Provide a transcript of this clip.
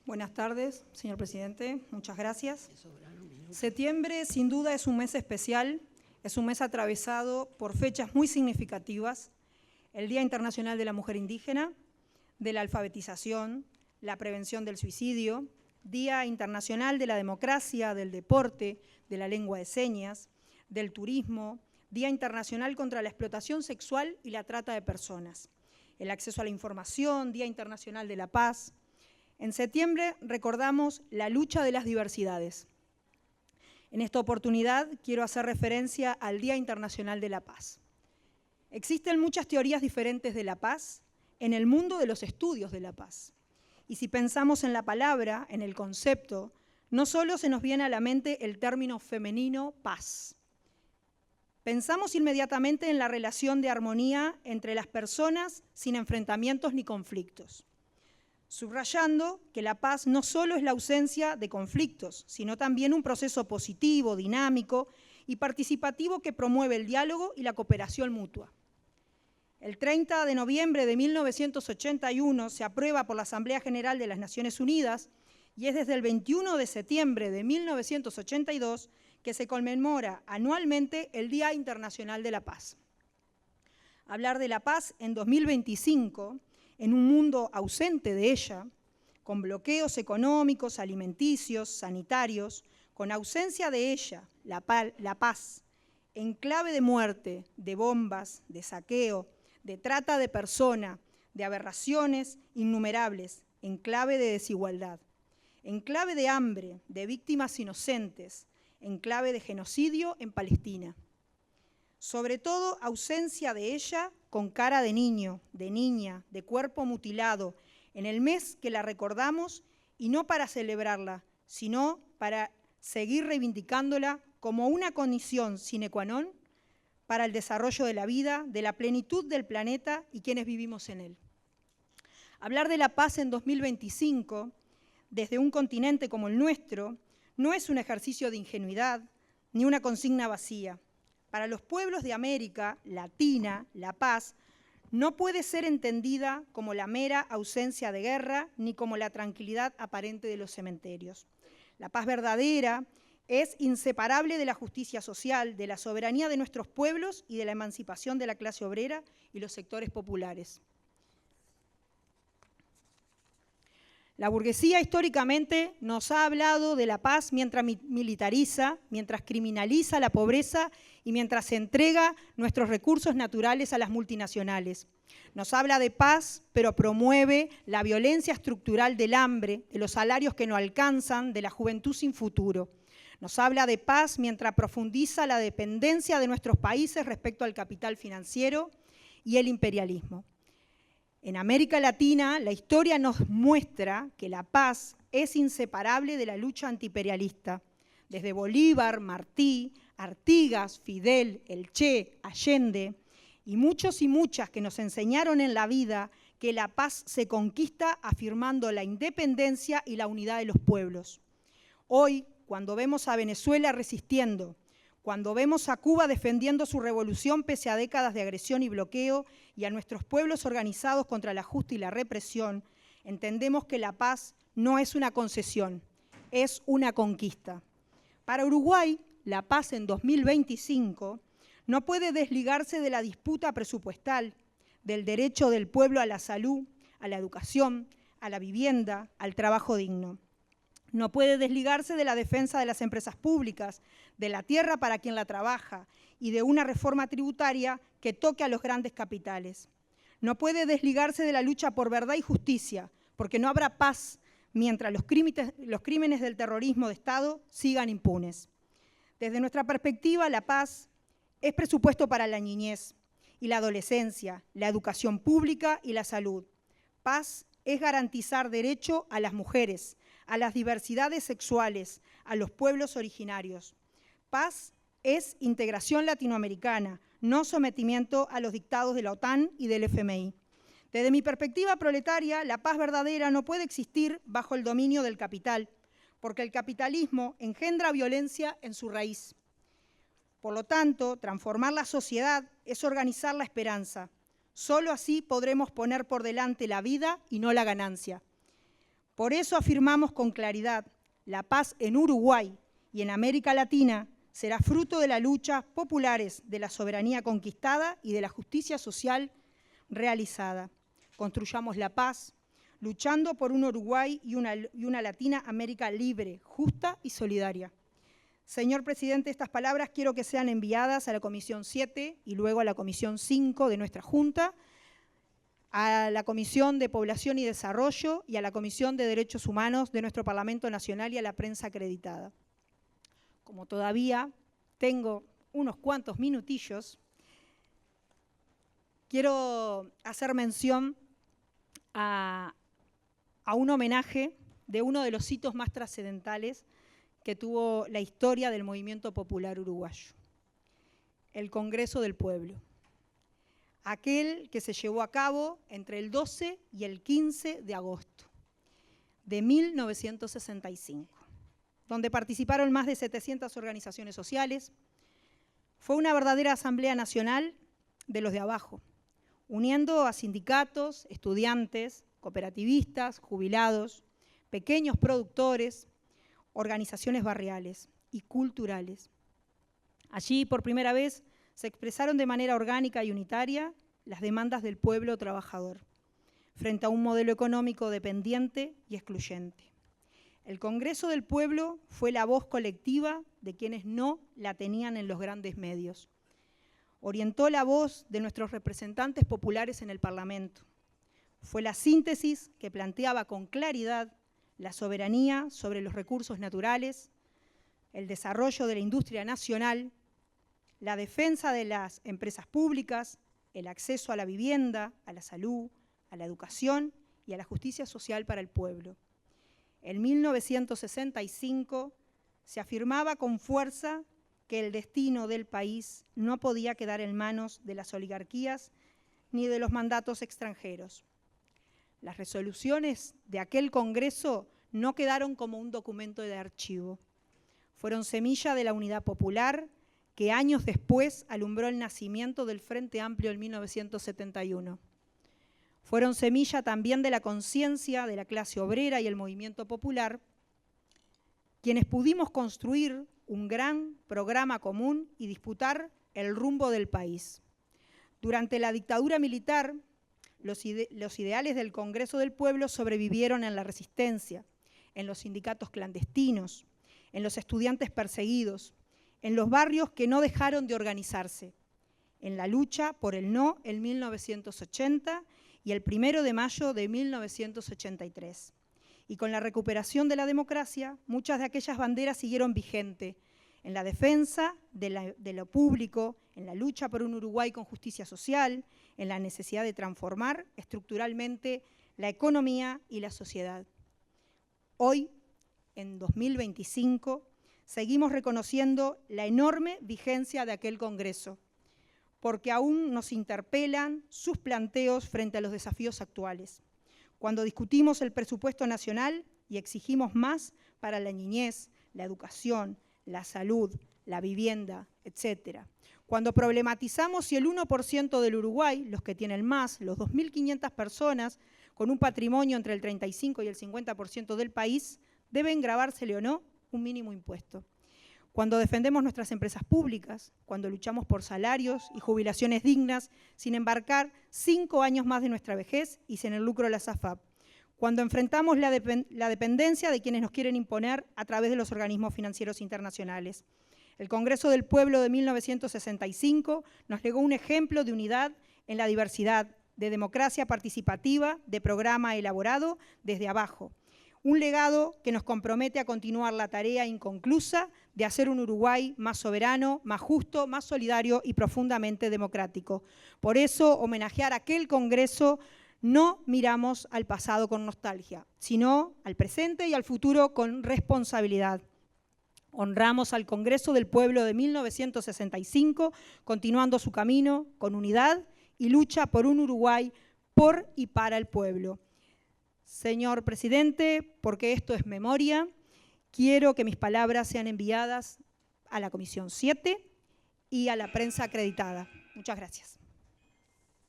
Buenas tardes, señor presidente. Muchas gracias. Septiembre, sin duda, es un mes especial. Es un mes atravesado por fechas muy significativas. El Día Internacional de la Mujer Indígena, de la alfabetización, la prevención del suicidio, Día Internacional de la Democracia, del Deporte, de la Lengua de Señas, del Turismo, Día Internacional contra la Explotación Sexual y la Trata de Personas, el acceso a la información, Día Internacional de la Paz. En septiembre recordamos la lucha de las diversidades. En esta oportunidad quiero hacer referencia al Día Internacional de la Paz. Existen muchas teorías diferentes de la paz en el mundo de los estudios de la paz. Y si pensamos en la palabra, en el concepto, no solo se nos viene a la mente el término femenino paz. Pensamos inmediatamente en la relación de armonía entre las personas sin enfrentamientos ni conflictos, subrayando que la paz no solo es la ausencia de conflictos, sino también un proceso positivo, dinámico y participativo que promueve el diálogo y la cooperación mutua. El 30 de noviembre de 1981 se aprueba por la Asamblea General de las Naciones Unidas y es desde el 21 de septiembre de 1982 que se conmemora anualmente el Día Internacional de la Paz. Hablar de la paz en 2025, en un mundo ausente de ella, con bloqueos económicos, alimenticios, sanitarios, con ausencia de ella, la paz, en clave de muerte, de bombas, de saqueo, de trata de persona, de aberraciones innumerables, en clave de desigualdad, en clave de hambre, de víctimas inocentes, en clave de genocidio en Palestina. Sobre todo, ausencia de ella con cara de niño, de niña, de cuerpo mutilado, en el mes que la recordamos, y no para celebrarla, sino para seguir reivindicándola como una condición sine qua non para el desarrollo de la vida, de la plenitud del planeta y quienes vivimos en él. Hablar de la paz en 2025, desde un continente como el nuestro, no es un ejercicio de ingenuidad ni una consigna vacía. Para los pueblos de América Latina, la paz no puede ser entendida como la mera ausencia de guerra ni como la tranquilidad aparente de los cementerios. La paz verdadera es inseparable de la justicia social, de la soberanía de nuestros pueblos y de la emancipación de la clase obrera y los sectores populares. La burguesía históricamente nos ha hablado de la paz mientras militariza, mientras criminaliza la pobreza y mientras entrega nuestros recursos naturales a las multinacionales. Nos habla de paz, pero promueve la violencia estructural del hambre, de los salarios que no alcanzan, de la juventud sin futuro. Nos habla de paz mientras profundiza la dependencia de nuestros países respecto al capital financiero y el imperialismo. En América Latina, la historia nos muestra que la paz es inseparable de la lucha antiimperialista. Desde Bolívar, Martí, Artigas, Fidel, el Che, Allende y muchos y muchas que nos enseñaron en la vida que la paz se conquista afirmando la independencia y la unidad de los pueblos. Hoy, cuando vemos a Venezuela resistiendo, cuando vemos a Cuba defendiendo su revolución pese a décadas de agresión y bloqueo y a nuestros pueblos organizados contra el ajuste y la represión, entendemos que la paz no es una concesión, es una conquista. Para Uruguay, la paz en 2025 no puede desligarse de la disputa presupuestal, del derecho del pueblo a la salud, a la educación, a la vivienda, al trabajo digno. No puede desligarse de la defensa de las empresas públicas, de la tierra para quien la trabaja y de una reforma tributaria que toque a los grandes capitales. No puede desligarse de la lucha por verdad y justicia, porque no habrá paz mientras los crímenes del terrorismo de Estado sigan impunes. Desde nuestra perspectiva, la paz es presupuesto para la niñez y la adolescencia, la educación pública y la salud. Paz es garantizar derecho a las mujeres, a las diversidades sexuales, a los pueblos originarios. Paz es integración latinoamericana, no sometimiento a los dictados de la OTAN y del FMI. Desde mi perspectiva proletaria, la paz verdadera no puede existir bajo el dominio del capital, porque el capitalismo engendra violencia en su raíz. Por lo tanto, transformar la sociedad es organizar la esperanza. Solo así podremos poner por delante la vida y no la ganancia. Por eso afirmamos con claridad, la paz en Uruguay y en América Latina será fruto de las luchas populares, de la soberanía conquistada y de la justicia social realizada. Construyamos la paz, luchando por un Uruguay y una Latina América libre, justa y solidaria. Señor Presidente, estas palabras quiero que sean enviadas a la Comisión 7 y luego a la Comisión 5 de nuestra Junta, a la Comisión de Población y Desarrollo y a la Comisión de Derechos Humanos de nuestro Parlamento Nacional y a la prensa acreditada. Como todavía tengo unos cuantos minutillos, quiero hacer mención a un homenaje de uno de los hitos más trascendentales que tuvo la historia del movimiento popular uruguayo, el Congreso del Pueblo, aquel que se llevó a cabo entre el 12 y el 15 de agosto de 1965, donde participaron más de 700 organizaciones sociales. Fue una verdadera asamblea nacional de los de abajo, uniendo a sindicatos, estudiantes, cooperativistas, jubilados, pequeños productores, organizaciones barriales y culturales. Allí, por primera vez, se expresaron de manera orgánica y unitaria las demandas del pueblo trabajador, frente a un modelo económico dependiente y excluyente. El Congreso del Pueblo fue la voz colectiva de quienes no la tenían en los grandes medios. Orientó la voz de nuestros representantes populares en el Parlamento. Fue la síntesis que planteaba con claridad la soberanía sobre los recursos naturales, el desarrollo de la industria nacional, la defensa de las empresas públicas, el acceso a la vivienda, a la salud, a la educación y a la justicia social para el pueblo. En 1965 se afirmaba con fuerza que el destino del país no podía quedar en manos de las oligarquías ni de los mandatos extranjeros. Las resoluciones de aquel Congreso no quedaron como un documento de archivo. Fueron semilla de la unidad popular que años después alumbró el nacimiento del Frente Amplio en 1971. Fueron semilla también de la conciencia de la clase obrera y el movimiento popular, quienes pudimos construir un gran programa común y disputar el rumbo del país. Durante la dictadura militar, los ideales del Congreso del Pueblo sobrevivieron en la resistencia, en los sindicatos clandestinos, en los estudiantes perseguidos, en los barrios que no dejaron de organizarse, en la lucha por el no en 1980 y el 1 de mayo de 1983. Y con la recuperación de la democracia, muchas de aquellas banderas siguieron vigentes en la defensa de lo público, en la lucha por un Uruguay con justicia social, en la necesidad de transformar estructuralmente la economía y la sociedad. Hoy, en 2025, seguimos reconociendo la enorme vigencia de aquel Congreso, porque aún nos interpelan sus planteos frente a los desafíos actuales. Cuando discutimos el presupuesto nacional y exigimos más para la niñez, la educación, la salud, la vivienda, etc. Cuando problematizamos si el 1% del Uruguay, los que tienen más, los 2.500 personas con un patrimonio entre el 35 y el 50% del país, deben grabársele o no un mínimo impuesto. Cuando defendemos nuestras empresas públicas, cuando luchamos por salarios y jubilaciones dignas sin embarcar 5 años más de nuestra vejez y sin el lucro de las AFAP, cuando enfrentamos la dependencia de quienes nos quieren imponer a través de los organismos financieros internacionales. El Congreso del Pueblo de 1965 nos legó un ejemplo de unidad en la diversidad, de democracia participativa, de programa elaborado desde abajo. Un legado que nos compromete a continuar la tarea inconclusa de hacer un Uruguay más soberano, más justo, más solidario y profundamente democrático. Por eso, homenajear aquel Congreso, no miramos al pasado con nostalgia, sino al presente y al futuro con responsabilidad. Honramos al Congreso del Pueblo de 1965, continuando su camino con unidad y lucha por un Uruguay por y para el pueblo. Señor Presidente, porque esto es memoria, quiero que mis palabras sean enviadas a la Comisión 7 y a la prensa acreditada. Muchas gracias.